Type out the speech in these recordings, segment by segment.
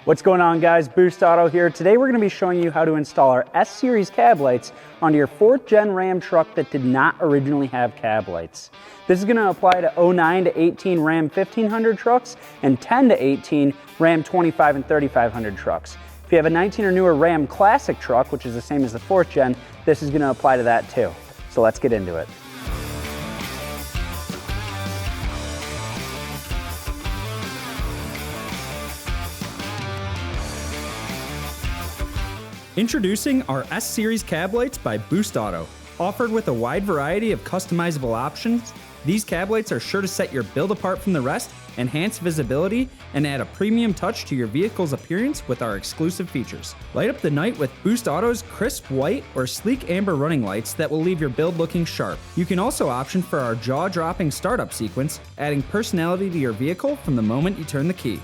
What's going on, guys? Boost Auto here. Today we're going to be showing you how to install our S-Series cab lights onto your 4th gen Ram truck that did not originally have cab lights. This is going to apply to 09 to 18 Ram 1500 trucks and 10 to 18 Ram 25 and 3500 trucks. If you have a 19 or newer Ram Classic truck, which is the same as the 4th gen, this is going to apply to that too. So let's get into it. Introducing our S-Series cab lights by Boost Auto. Offered with a wide variety of customizable options, these cab lights are sure to set your build apart from the rest, enhance visibility, and add a premium touch to your vehicle's appearance with our exclusive features. Light up the night with Boost Auto's crisp white or sleek amber running lights that will leave your build looking sharp. You can also option for our jaw-dropping startup sequence, adding personality to your vehicle from the moment you turn the key.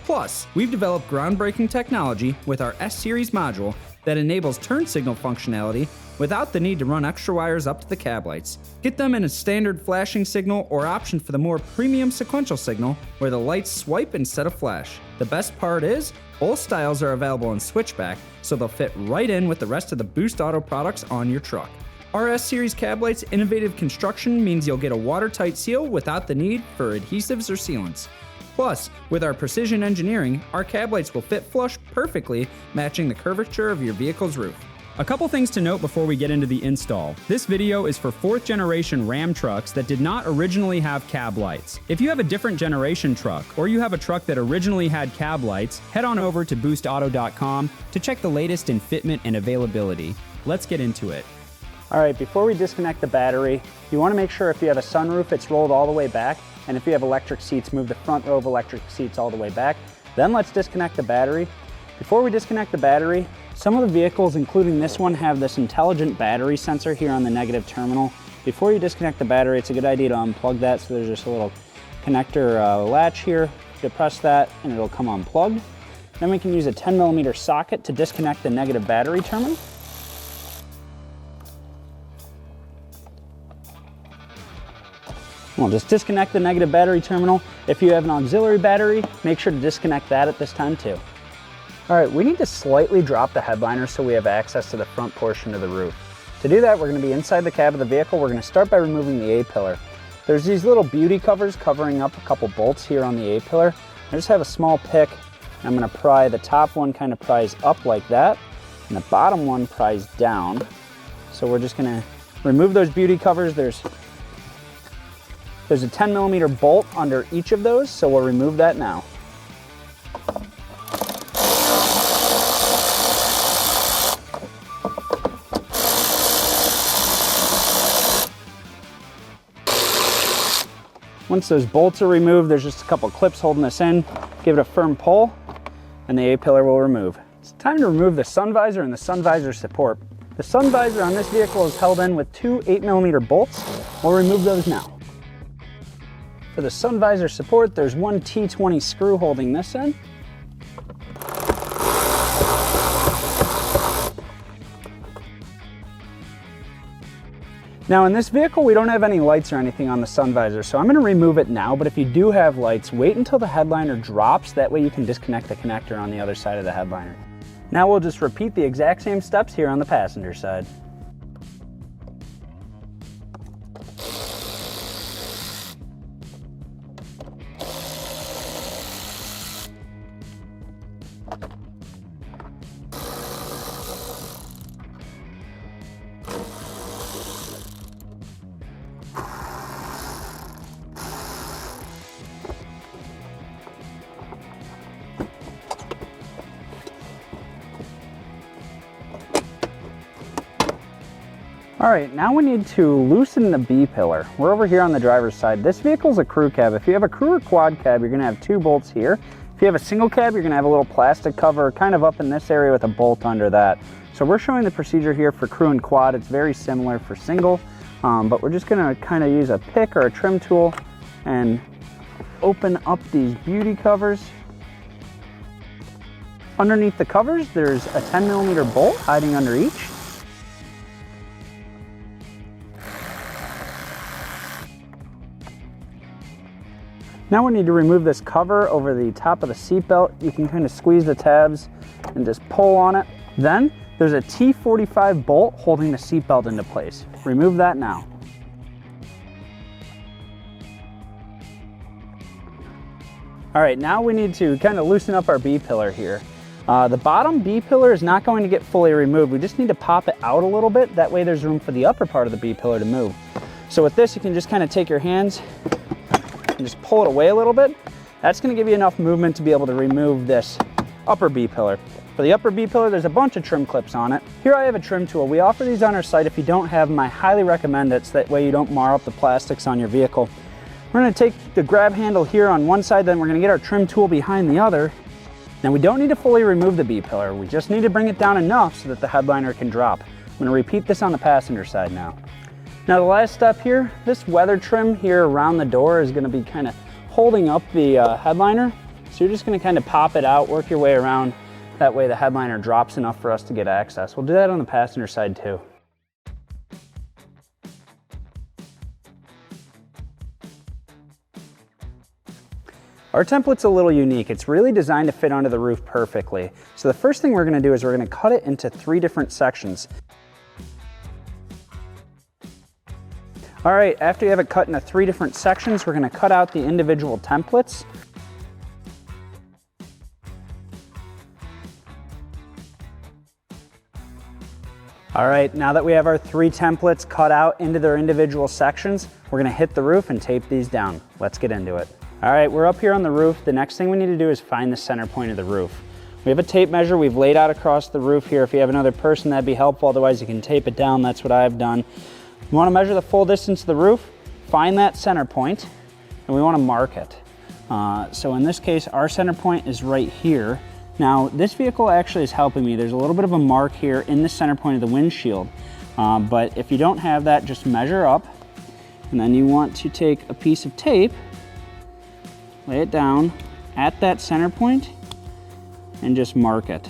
Plus, we've developed groundbreaking technology with our S-Series module that enables turn signal functionality without the need to run extra wires up to the cab lights. Get them in a standard flashing signal or option for the more premium sequential signal where the lights swipe instead of flash. The best part is, both styles are available in switchback, so they'll fit right in with the rest of the Boost Auto products on your truck. Our S-Series cab lights' innovative construction means you'll get a watertight seal without the need for adhesives or sealants. Plus, with our precision engineering, our cab lights will fit flush perfectly, matching the curvature of your vehicle's roof. A couple things to note before we get into the install. This video is for 4th generation Ram trucks that did not originally have cab lights. If you have a different generation truck, or you have a truck that originally had cab lights, head on over to boostauto.com to check the latest in fitment and availability. Let's get into it. All right, before we disconnect the battery, you want to make sure if you have a sunroof, it's rolled all the way back. And if you have electric seats, move the front row of electric seats all the way back. Then let's disconnect the battery. Before we disconnect the battery, some of the vehicles, including this one, have this intelligent battery sensor here on the negative terminal. Before you disconnect the battery, it's a good idea to unplug that. So there's just a little connector latch here. You press that and it'll come unplugged. Then we can use a 10mm socket to disconnect the negative battery terminal. We'll just disconnect the negative battery terminal. If you have an auxiliary battery, make sure to disconnect that at this time too. All right, we need to slightly drop the headliner so we have access to the front portion of the roof. To do that, we're going to be inside the cab of the vehicle. We're going to start by removing the A-pillar. There's these little beauty covers covering up a couple bolts here on the A-pillar. I just have a small pick. I'm going to pry the top one, kind of pries up like that, and the bottom one pries down. So we're just going to remove those beauty covers. There's a 10mm bolt under each of those, so we'll remove that now. Once those bolts are removed, there's just a couple clips holding this in. Give it a firm pull, and the A-pillar will remove. It's time to remove the sun visor and the sun visor support. The sun visor on this vehicle is held in with two 8mm bolts. We'll remove those now. For the sun visor support, there's one T20 screw holding this in. Now in this vehicle, we don't have any lights or anything on the sun visor, so I'm going to remove it now, but if you do have lights, wait until the headliner drops. That way you can disconnect the connector on the other side of the headliner. Now we'll just repeat the exact same steps here on the passenger side. All right, now we need to loosen the B-pillar. We're over here on the driver's side. This vehicle is a crew cab. If you have a crew or quad cab, you're gonna have two bolts here. If you have a single cab, you're gonna have a little plastic cover kind of up in this area with a bolt under that. So we're showing the procedure here for crew and quad. It's very similar for single, but we're just gonna kind of use a pick or a trim tool and open up these beauty covers. Underneath the covers, there's a 10mm bolt hiding under each. Now we need to remove this cover over the top of the seat belt. You can kind of squeeze the tabs and just pull on it. Then there's a T45 bolt holding the seat belt into place. Remove that now. All right, now we need to kind of loosen up our B-pillar here. The bottom B-pillar is not going to get fully removed. We just need to pop it out a little bit. That way there's room for the upper part of the B-pillar to move. So with this, you can just kind of take your hands and just pull it away a little bit. That's going to give you enough movement to be able to remove this upper B-pillar. For the upper B-pillar, there's a bunch of trim clips on it. Here I have a trim tool. We offer these on our site. If you don't have them, I highly recommend it, so that way you don't mar up the plastics on your vehicle. We're going to take the grab handle here on one side, then we're going to get our trim tool behind the other. Now we don't need to fully remove the B-pillar. We just need to bring it down enough so that the headliner can drop. I'm going to repeat this on the passenger side now. Now the last step here, this weather trim here around the door is going to be kind of holding up the headliner. So you're just going to kind of pop it out, work your way around. That way the headliner drops enough for us to get access. We'll do that on the passenger side too. Our template's a little unique. It's really designed to fit onto the roof perfectly. So the first thing we're going to do is we're going to cut it into 3 different sections. All right, after you have it cut into 3 different sections, we're going to cut out the individual templates. All right, now that we have our 3 templates cut out into their individual sections, we're going to hit the roof and tape these down. Let's get into it. All right, we're up here on the roof. The next thing we need to do is find the center point of the roof. We have a tape measure we've laid out across the roof here. If you have another person, that'd be helpful. Otherwise, you can tape it down. That's what I've done. We want to measure the full distance of the roof, find that center point, and we want to mark it. So in this case, our center point is right here. Now, this vehicle actually is helping me. There's a little bit of a mark here in the center point of the windshield. But if you don't have that, just measure up. And then you want to take a piece of tape, lay it down at that center point, and just mark it.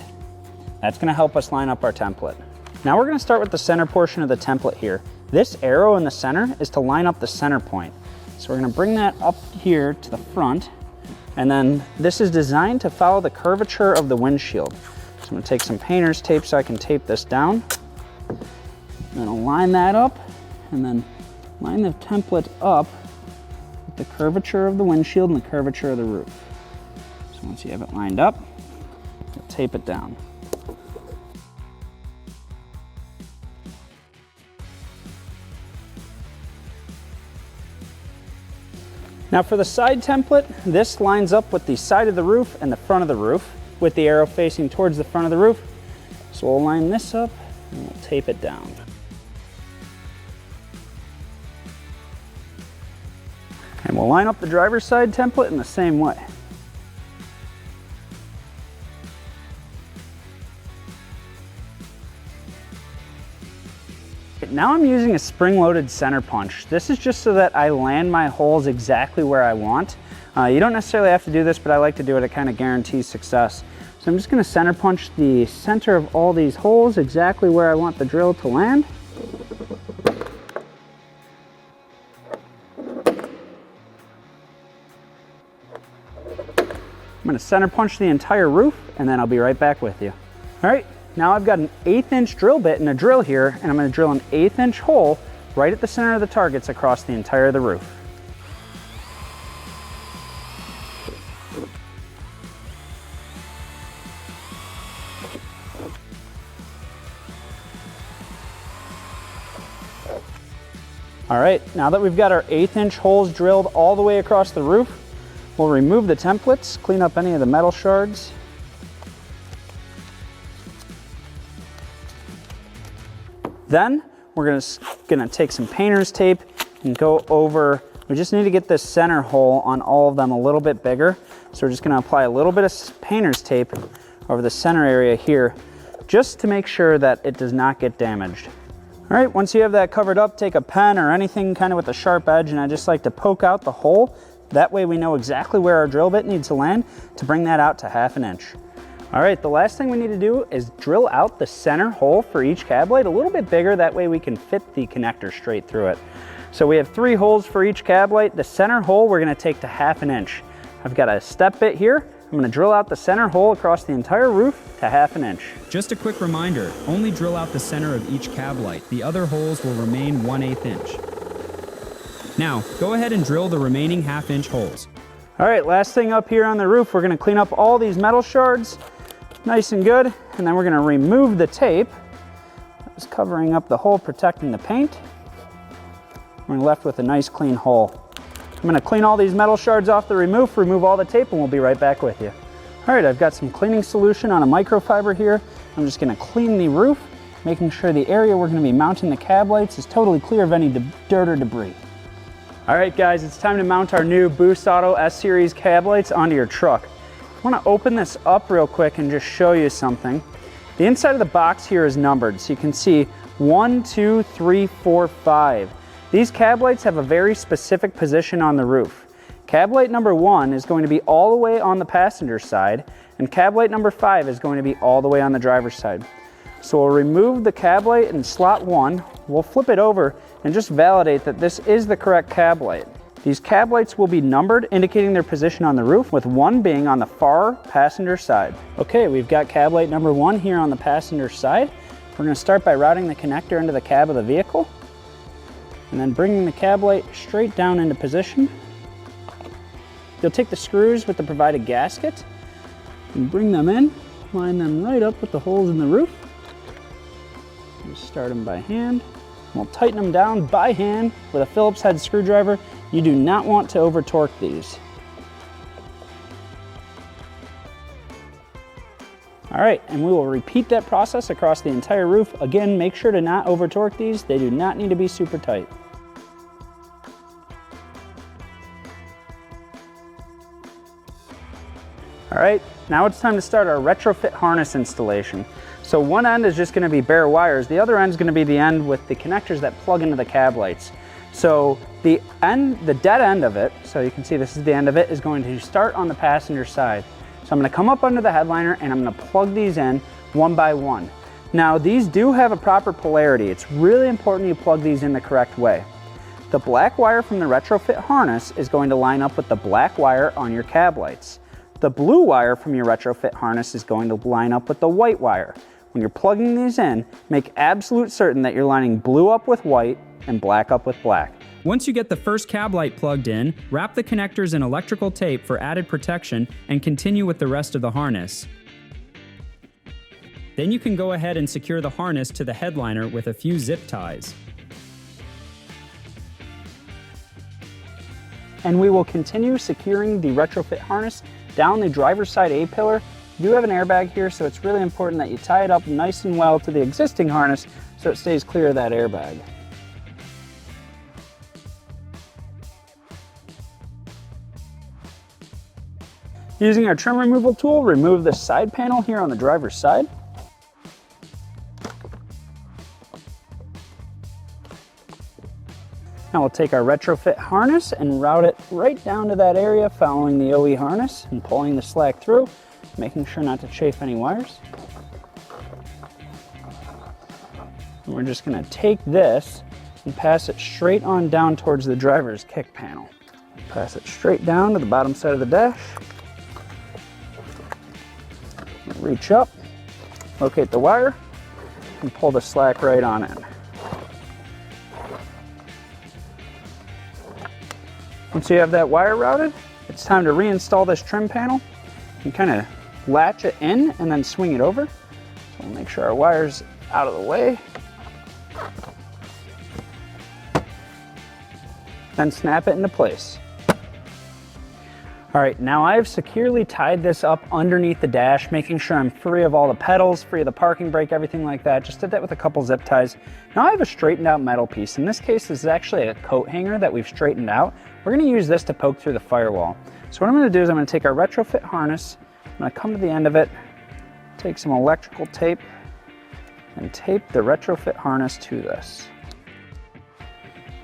That's going to help us line up our template. Now we're going to start with the center portion of the template here. This arrow in the center is to line up the center point. So we're going to bring that up here to the front, and then this is designed to follow the curvature of the windshield. So I'm going to take some painter's tape so I can tape this down. Then I'll line that up, and then line the template up with the curvature of the windshield and the curvature of the roof. So once you have it lined up, you'll tape it down. Now for the side template, this lines up with the side of the roof and the front of the roof with the arrow facing towards the front of the roof. So we'll line this up and we'll tape it down. And we'll line up the driver's side template in the same way. Now I'm using a spring-loaded center punch. This is just so that I land my holes exactly where I want. You don't necessarily have to do this, but I like to do it. It kind of guarantees success. So I'm just going to center punch the center of all these holes exactly where I want the drill to land. I'm going to center punch the entire roof, and then I'll be right back with you. All right. Now I've got an 1/8 inch drill bit and a drill here, and I'm going to drill an 1/8 inch hole right at the center of the targets across the entire of the roof. All right, now that we've got our 1/8 inch holes drilled all the way across the roof, we'll remove the templates, clean up any of the metal shards. Then we're gonna take some painter's tape and go over, we just need to get this center hole on all of them a little bit bigger. So we're just gonna apply a little bit of painter's tape over the center area here, just to make sure that it does not get damaged. All right, once you have that covered up, take a pen or anything kind of with a sharp edge, and I just like to poke out the hole. That way we know exactly where our drill bit needs to land to bring that out to 1/2 inch. All right, the last thing we need to do is drill out the center hole for each cab light a little bit bigger. That way we can fit the connector straight through it. So we have 3 holes for each cab light. The center hole we're gonna take to 1/2 inch. I've got a step bit here. I'm gonna drill out the center hole across the entire roof to 1/2 inch. Just a quick reminder, only drill out the center of each cab light. The other holes will remain 1/8 inch. Now, go ahead and drill the remaining 1/2 inch holes. All right, last thing up here on the roof, we're gonna clean up all these metal shards, nice and good, and then we're gonna remove the tape that was covering up the hole, protecting the paint. We're left with a nice clean hole. I'm gonna clean all these metal shards off the remove all the tape, and we'll be right back with you. All right, I've got some cleaning solution on a microfiber here. I'm just gonna clean the roof, making sure the area we're gonna be mounting the cab lights is totally clear of any dirt or debris. All right, guys, it's time to mount our new Boost Auto S-Series cab lights onto your truck. I wanna open this up real quick and just show you something. The inside of the box here is numbered, so you can see 1, 2, 3, 4, 5. These cab lights have a very specific position on the roof. Cab light number 1 is going to be all the way on the passenger side, and cab light number 5 is going to be all the way on the driver's side. So we'll remove the cab light in slot 1, we'll flip it over and just validate that this is the correct cab light. These cab lights will be numbered, indicating their position on the roof, with 1 being on the far passenger side. Okay, we've got cab light number 1 here on the passenger side. We're gonna start by routing the connector into the cab of the vehicle, and then bringing the cab light straight down into position. You'll take the screws with the provided gasket and bring them in, line them right up with the holes in the roof. Just start them by hand. We'll tighten them down by hand with a Phillips head screwdriver. You do not want to over torque these. All right, and we will repeat that process across the entire roof. Again, make sure to not over torque these. They do not need to be super tight. All right, now it's time to start our retrofit harness installation. So one end is just gonna be bare wires. The other end is gonna be the end with the connectors that plug into the cab lights. So the dead end of it, so you can see this is the end of it, is going to start on the passenger side. So I'm gonna come up under the headliner and I'm gonna plug these in one by one. Now these do have a proper polarity. It's really important you plug these in the correct way. The black wire from the retrofit harness is going to line up with the black wire on your cab lights. The blue wire from your retrofit harness is going to line up with the white wire. When you're plugging these in, make absolute certain that you're lining blue up with white and black up with black. Once you get the first cab light plugged in, wrap the connectors in electrical tape for added protection and continue with the rest of the harness. Then you can go ahead and secure the harness to the headliner with a few zip ties. And we will continue securing the retrofit harness down the driver's side A-pillar. You do have an airbag here, so it's really important that you tie it up nice and well to the existing harness so it stays clear of that airbag. Using our trim removal tool, remove the side panel here on the driver's side. Now we'll take our retrofit harness and route it right down to that area, following the OE harness and pulling the slack through, making sure not to chafe any wires. And we're just gonna take this and pass it straight on down towards the driver's kick panel. Pass it straight down to the bottom side of the dash. Reach up, locate the wire, and pull the slack right on in. Once you have that wire routed, it's time to reinstall this trim panel. You can kind of latch it in and then swing it over. So we'll make sure our wire's out of the way. Then snap it into place. All right, now I've securely tied this up underneath the dash, making sure I'm free of all the pedals, free of the parking brake, everything like that. Just did that with a couple zip ties. Now I have a straightened out metal piece. In this case, this is actually a coat hanger that we've straightened out. We're gonna use this to poke through the firewall. So what I'm gonna do is I'm gonna take our retrofit harness, I'm gonna come to the end of it, take some electrical tape, and tape the retrofit harness to this.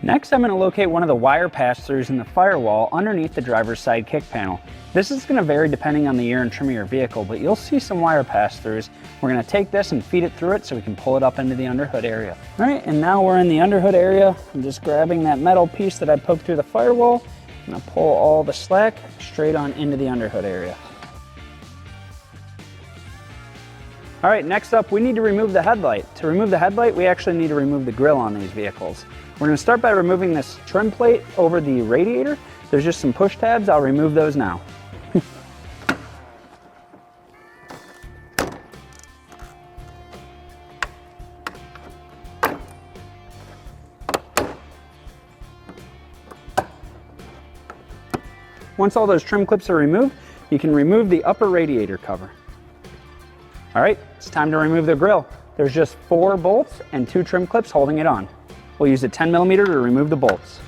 Next, I'm going to locate one of the wire pass-throughs in the firewall underneath the driver's side kick panel. This is going to vary depending on the year and trim of your vehicle, but you'll see some wire pass-throughs. We're going to take this and feed it through it so we can pull it up into the underhood area. All right, and now we're in the underhood area. I'm just grabbing that metal piece that I poked through the firewall. I'm going to pull all the slack straight on into the underhood area. All right, next up, we need to remove the headlight. To remove the headlight, we actually need to remove the grille on these vehicles. We're going to start by removing this trim plate over the radiator. There's just some push tabs. I'll remove those now. Once all those trim clips are removed, you can remove the upper radiator cover. All right, it's time to remove the grille. There's just 4 bolts and 2 trim clips holding it on. We'll use a 10mm to remove the bolts.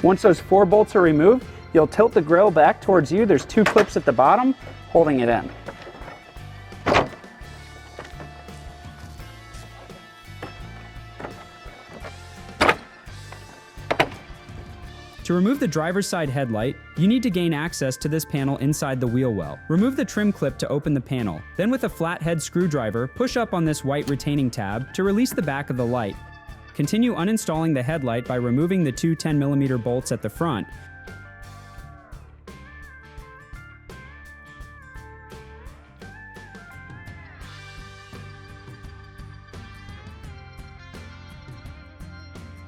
Once those 4 bolts are removed, you'll tilt the grille back towards you. There's 2 clips at the bottom holding it in. To remove the driver's side headlight, you need to gain access to this panel inside the wheel well. Remove the trim clip to open the panel. Then with a flathead screwdriver, push up on this white retaining tab to release the back of the light. Continue uninstalling the headlight by removing the 2 10mm bolts at the front.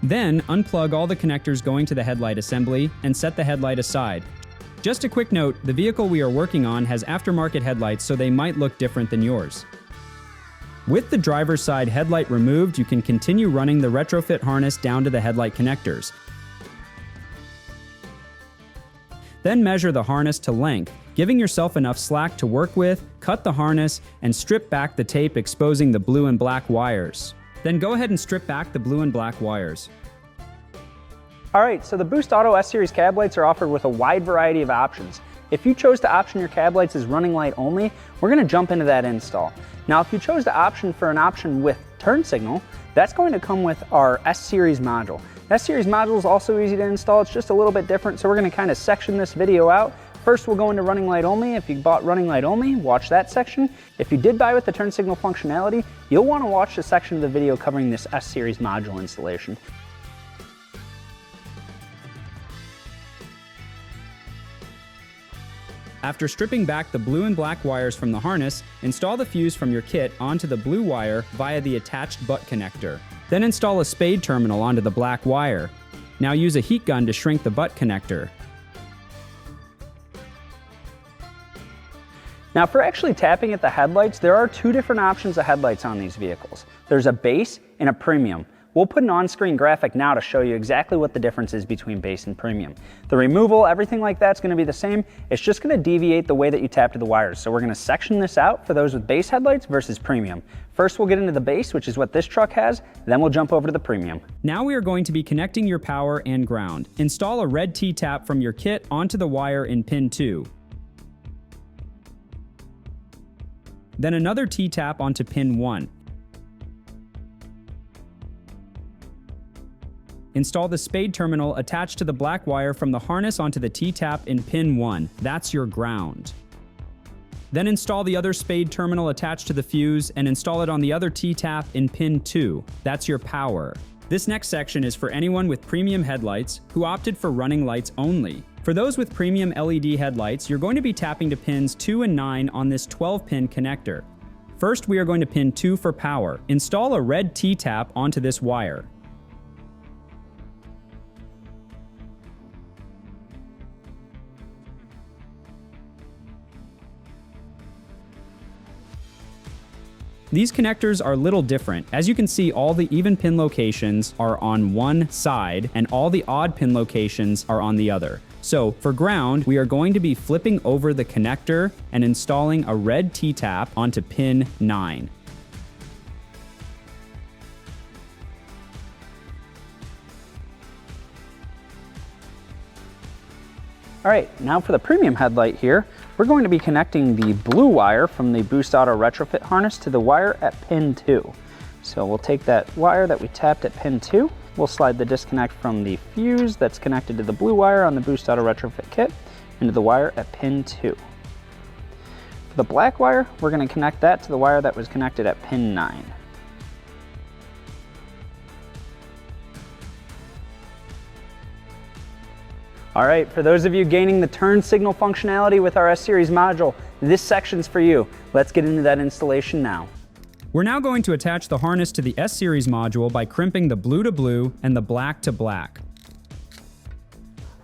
Then, unplug all the connectors going to the headlight assembly and set the headlight aside. Just a quick note, the vehicle we are working on has aftermarket headlights, so they might look different than yours. With the driver's side headlight removed, you can continue running the retrofit harness down to the headlight connectors. Then measure the harness to length, giving yourself enough slack to work with, cut the harness, and strip back the tape exposing the blue and black wires. Then go ahead and strip back the blue and black wires. All right, so the Boost Auto S-Series cab lights are offered with a wide variety of options. If you chose to option your cab lights as running light only, we're going to jump into that install. Now, if you chose to option for an option with turn signal, that's going to come with our S-Series module. The S-Series module is also easy to install. It's just a little bit different, so we're going to kind of section this video out. First, we'll go into running light only. If you bought running light only, watch that section. If you did buy with the turn signal functionality, you'll want to watch the section of the video covering this S-Series module installation. After stripping back the blue and black wires from the harness, install the fuse from your kit onto the blue wire via the attached butt connector. Then install a spade terminal onto the black wire. Now use a heat gun to shrink the butt connector. Now, for actually tapping at the headlights, there are 2 different options of headlights on these vehicles. There's a base and a premium. We'll put an on-screen graphic now to show you exactly what the difference is between base and premium. The removal, everything like that's going to be the same. It's just going to deviate the way that you tap to the wires. So we're going to section this out for those with base headlights versus premium. First, we'll get into the base, which is what this truck has. Then we'll jump over to the premium. Now we are going to be connecting your power and ground. Install a red T-tap from your kit onto the wire in pin 2. Then another T-tap onto pin 1. Install the spade terminal attached to the black wire from the harness onto the T-tap in pin 1. That's your ground. Then install the other spade terminal attached to the fuse and install it on the other T-tap in pin 2. That's your power. This next section is for anyone with premium headlights who opted for running lights only. For those with premium LED headlights, you're going to be tapping to pins 2 and 9 on this 12-pin connector. First, we are going to pin 2 for power. Install a red T-tap onto this wire. These connectors are a little different. As you can see, all the even pin locations are on one side and all the odd pin locations are on the other. So for ground, we are going to be flipping over the connector and installing a red T-tap onto pin 9. All right, now for the premium headlight here, we're going to be connecting the blue wire from the Boost Auto retrofit harness to the wire at pin 2. So we'll take that wire that we tapped at pin 2, we'll slide the disconnect from the fuse that's connected to the blue wire on the Boost Auto retrofit kit into the wire at pin 2. For the black wire, we're going to connect that to the wire that was connected at pin 9. All right, for those of you gaining the turn signal functionality with our S-Series module, this section's for you. Let's get into that installation now. We're now going to attach the harness to the S-Series module by crimping the blue to blue and the black to black.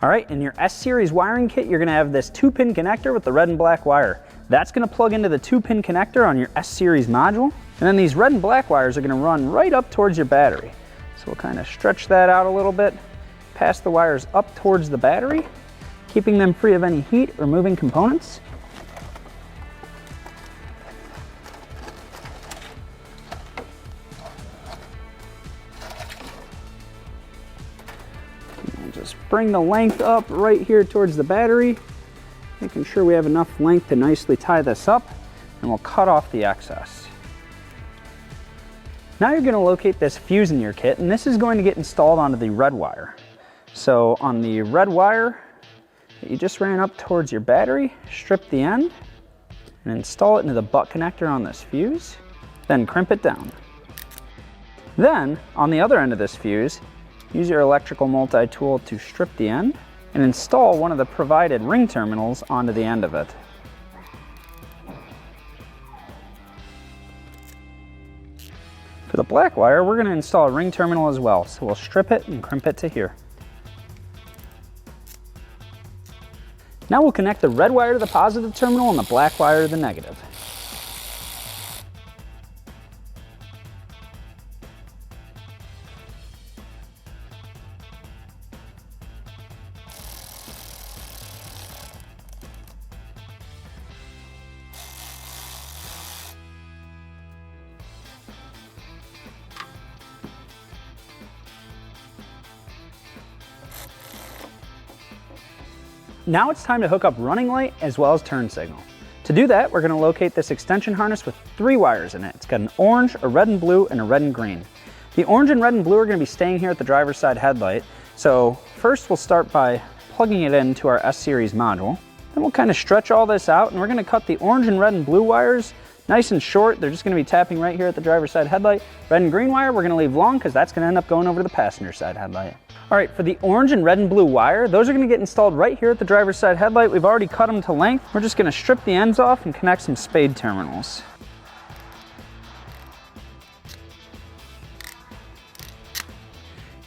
All right, in your S-Series wiring kit, you're gonna have this 2-pin connector with the red and black wire. That's gonna plug into the 2-pin connector on your S-Series module, and then these red and black wires are gonna run right up towards your battery. So we'll kind of stretch that out a little bit, pass the wires up towards the battery, keeping them free of any heat or moving components. And just bring the length up right here towards the battery, making sure we have enough length to nicely tie this up, and we'll cut off the excess. Now you're going to locate this fuse in your kit, and this is going to get installed onto the red wire. So on the red wire that you just ran up towards your battery, strip the end and install it into the butt connector on this fuse, then crimp it down. Then on the other end of this fuse, use your electrical multi-tool to strip the end and install one of the provided ring terminals onto the end of it. For the black wire, we're going to install a ring terminal as well, so we'll strip it and crimp it to here. Now we'll connect the red wire to the positive terminal and the black wire to the negative. Now it's time to hook up running light as well as turn signal. To do that, we're going to locate this extension harness with 3 wires in it. It's got an orange, a red and blue, and a red and green. The orange and red and blue are going to be staying here at the driver's side headlight. So first we'll start by plugging it into our S-Series module. Then we'll kind of stretch all this out, and we're going to cut the orange and red and blue wires nice and short. They're just going to be tapping right here at the driver's side headlight. Red and green wire we're going to leave long because that's going to end up going over to the passenger side headlight. All right, for the orange and red and blue wire, those are going to get installed right here at the driver's side headlight. We've already cut them to length. We're just going to strip the ends off and connect some spade terminals.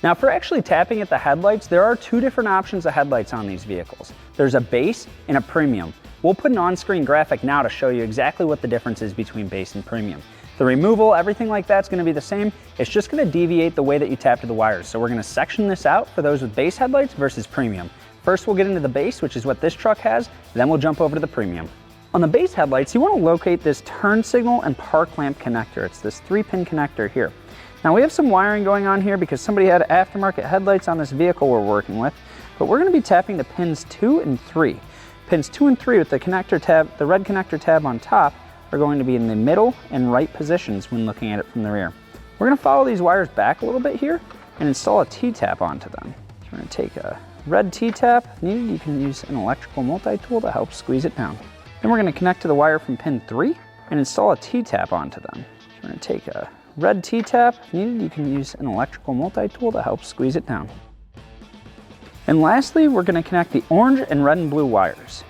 Now for actually tapping at the headlights, there are 2 different options of headlights on these vehicles. There's a base and a premium. We'll put an on-screen graphic now to show you exactly what the difference is between base and premium. The removal, everything like that's going to be the same. It's just going to deviate the way that you tap to the wires. So we're going to section this out for those with base headlights versus premium. First we'll get into the base, which is what this truck has, then we'll jump over to the premium. On the base headlights, you want to locate this turn signal and park lamp connector. It's this 3-pin connector here. Now we have some wiring going on here because somebody had aftermarket headlights on this vehicle we're working with, but we're going to be tapping the pins 2 and 3. Pins 2 and 3 with the connector tab, the red connector tab on top, are going to be in the middle and right positions when looking at it from the rear. We're going to follow these wires back a little bit here and install a T-tap onto them. So we're going to take a red T-tap. If needed, you can use an electrical multi-tool to help squeeze it down. Then we're going to connect to the wire from pin 3 and install a T-tap onto them. So we're going to take a red T-tap. If needed, you can use an electrical multi-tool to help squeeze it down. And lastly, we're going to connect the orange and red and blue wires.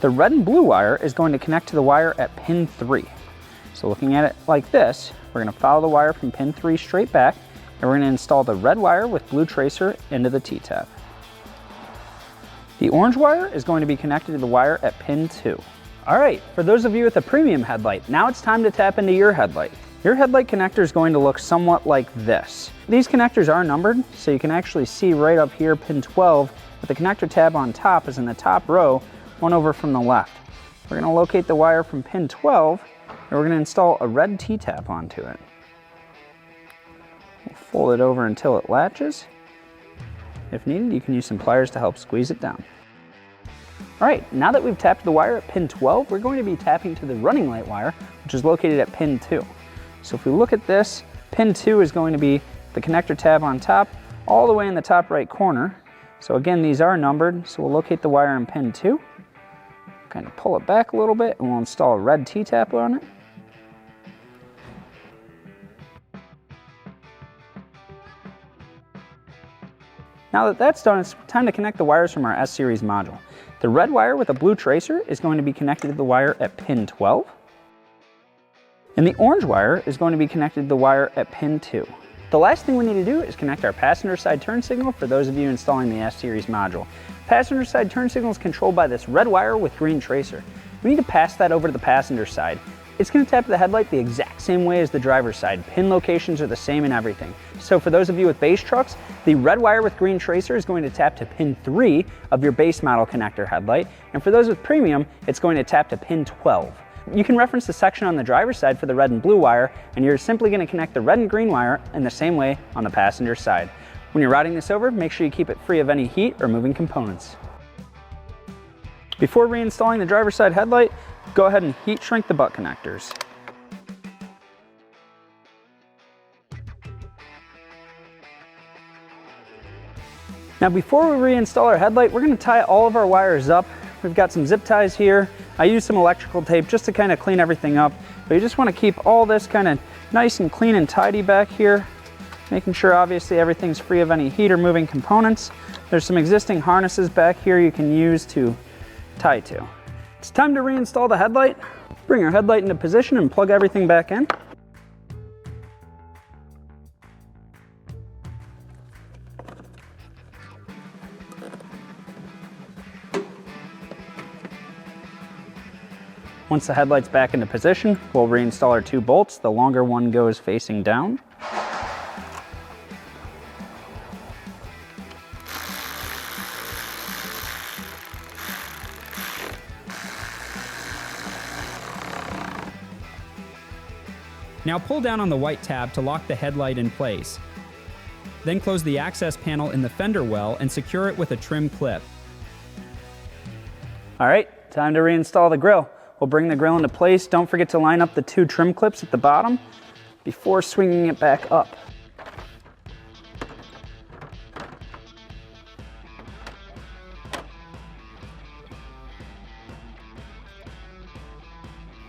The red and blue wire is going to connect to the wire at pin 3. So looking at it like this, we're going to follow the wire from pin 3 straight back, and we're going to install the red wire with blue tracer into the T-tap. The orange wire is going to be connected to the wire at pin 2. All right, for those of you with a premium headlight, now it's time to tap into your headlight. Your headlight connector is going to look somewhat like this. These connectors are numbered, so you can actually see right up here, pin 12, that the connector tab on top is in the top row, one over from the left. We're going to locate the wire from pin 12, and we're going to install a red T-tap onto it. We'll fold it over until it latches. If needed, you can use some pliers to help squeeze it down. All right, now that we've tapped the wire at pin 12, we're going to be tapping to the running light wire, which is located at pin 2. So if we look at this, pin 2 is going to be the connector tab on top, all the way in the top right corner. So again, these are numbered, so we'll locate the wire in pin 2, kind of pull it back a little bit, and we'll install a red T-tap on it. Now that that's done, it's time to connect the wires from our S-Series module. The red wire with a blue tracer is going to be connected to the wire at pin 12. And the orange wire is going to be connected to the wire at pin 2. The last thing we need to do is connect our passenger side turn signal for those of you installing the S-Series module. Passenger side turn signal is controlled by this red wire with green tracer. We need to pass that over to the passenger side. It's going to tap the headlight the exact same way as the driver's side. Pin locations are the same and everything. So for those of you with base trucks, the red wire with green tracer is going to tap to pin 3 of your base model connector headlight. And for those with premium, it's going to tap to pin 12. You can reference the section on the driver's side for the red and blue wire, and you're simply going to connect the red and green wire in the same way on the passenger side. When you're routing this over, make sure you keep it free of any heat or moving components. Before reinstalling the driver's side headlight, go ahead and heat shrink the butt connectors. Now before we reinstall our headlight, we're going to tie all of our wires up. We've got some zip ties here. I use some electrical tape just to kind of clean everything up, but you just want to keep all this kind of nice and clean and tidy back here, making sure obviously everything's free of any heat or moving components. There's some existing harnesses back here you can use to tie to. It's time to reinstall the headlight. Bring our headlight into position and plug everything back in. Once the headlight's back into position, we'll reinstall our 2 bolts. The longer one goes facing down. Now pull down on the white tab to lock the headlight in place. Then close the access panel in the fender well and secure it with a trim clip. All right, time to reinstall the grille. We'll bring the grille into place. Don't forget to line up the 2 trim clips at the bottom before swinging it back up.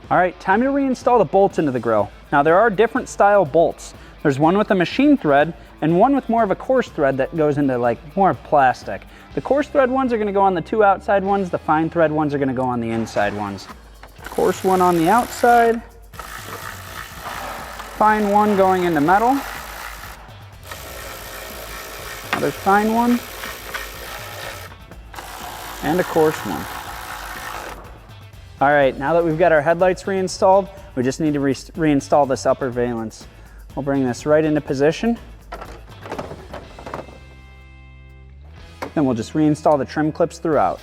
All right, time to reinstall the bolts into the grille. Now there are different style bolts. There's one with a machine thread and one with more of a coarse thread that goes into like more plastic. The coarse thread ones are going to go on the 2 outside ones. The fine thread ones are going to go on the inside ones. Coarse one on the outside, fine one going into metal, another fine one, and a coarse one. All right, now that we've got our headlights reinstalled, we just need to reinstall this upper valence. We'll bring this right into position. Then we'll just reinstall the trim clips throughout.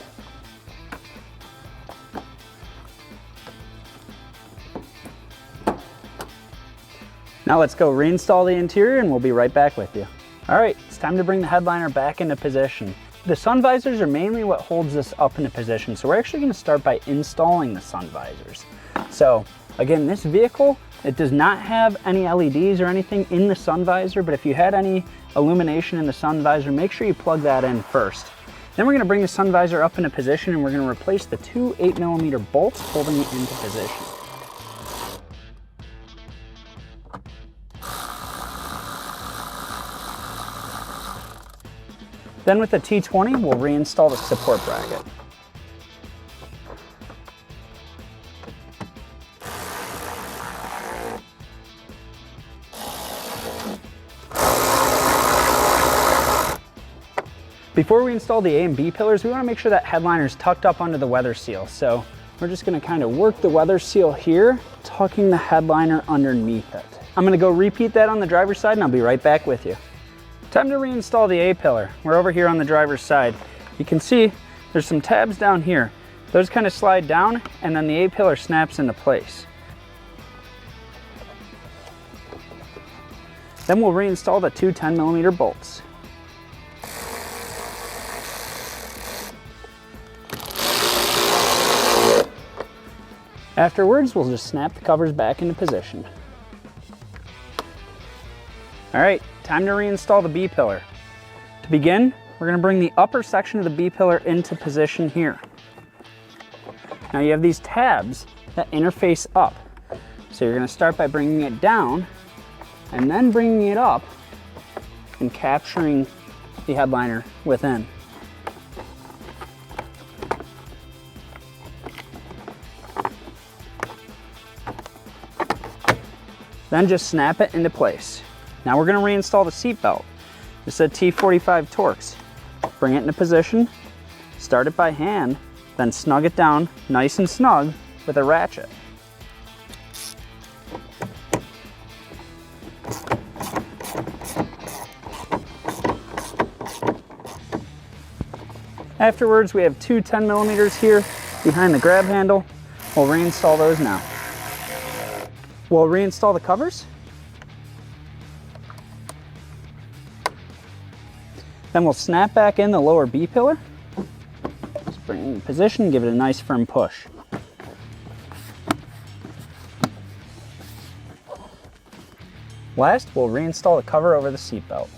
Now let's go reinstall the interior and we'll be right back with you. All right, it's time to bring the headliner back into position. The sun visors are mainly what holds this up into position, so we're actually going to start by installing the sun visors. So again, this vehicle, it does not have any LEDs or anything in the sun visor, but if you had any illumination in the sun visor, make sure you plug that in first. Then we're going to bring the sun visor up into position and we're going to replace the 2 8mm bolts holding it into position. Then with the T20, we'll reinstall the support bracket. Before we install the A and B pillars, we want to make sure that headliner is tucked up under the weather seal. So we're just going to kind of work the weather seal here, tucking the headliner underneath it. I'm going to go repeat that on the driver's side and I'll be right back with you. Time to reinstall the A pillar. We're over here on the driver's side. You can see there's some tabs down here. Those kind of slide down and then the A pillar snaps into place. Then we'll reinstall the 2 10mm bolts. Afterwards, we'll just snap the covers back into position. All right, time to reinstall the B-pillar. To begin, we're gonna bring the upper section of the B-pillar into position here. Now you have these tabs that interface up. So you're gonna start by bringing it down and then bringing it up and capturing the headliner within. Then just snap it into place. Now we're gonna reinstall the seat belt. This is a T45 Torx. Bring it into position, start it by hand, then snug it down nice and snug with a ratchet. Afterwards, we have two 10 millimeters here behind the grab handle. We'll reinstall those now. We'll reinstall the covers. Then we'll snap back in the lower B-pillar. Just bring it in position, give it a nice firm push. Last, we'll reinstall the cover over the seat belt.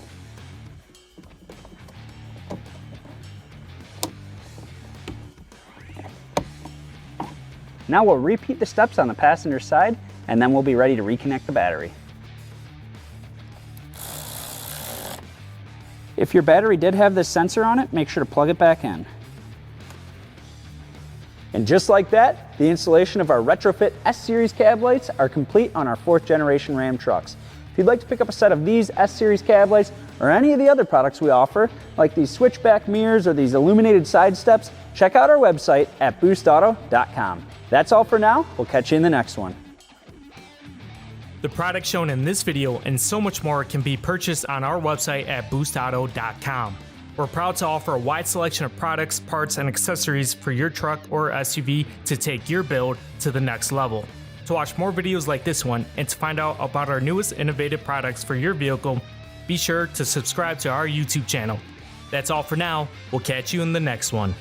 Now we'll repeat the steps on the passenger side, and then we'll be ready to reconnect the battery. If your battery did have this sensor on it, make sure to plug it back in. And just like that, the installation of our retrofit S-Series cab lights are complete on our 4th generation Ram trucks. If you'd like to pick up a set of these S-Series cab lights or any of the other products we offer, like these switchback mirrors or these illuminated side steps, check out our website at boostauto.com. That's all for now. We'll catch you in the next one. The products shown in this video and so much more can be purchased on our website at boostauto.com. We're proud to offer a wide selection of products, parts, and accessories for your truck or SUV to take your build to the next level. To watch more videos like this one and to find out about our newest innovative products for your vehicle, be sure to subscribe to our YouTube channel. That's all for now. We'll catch you in the next one.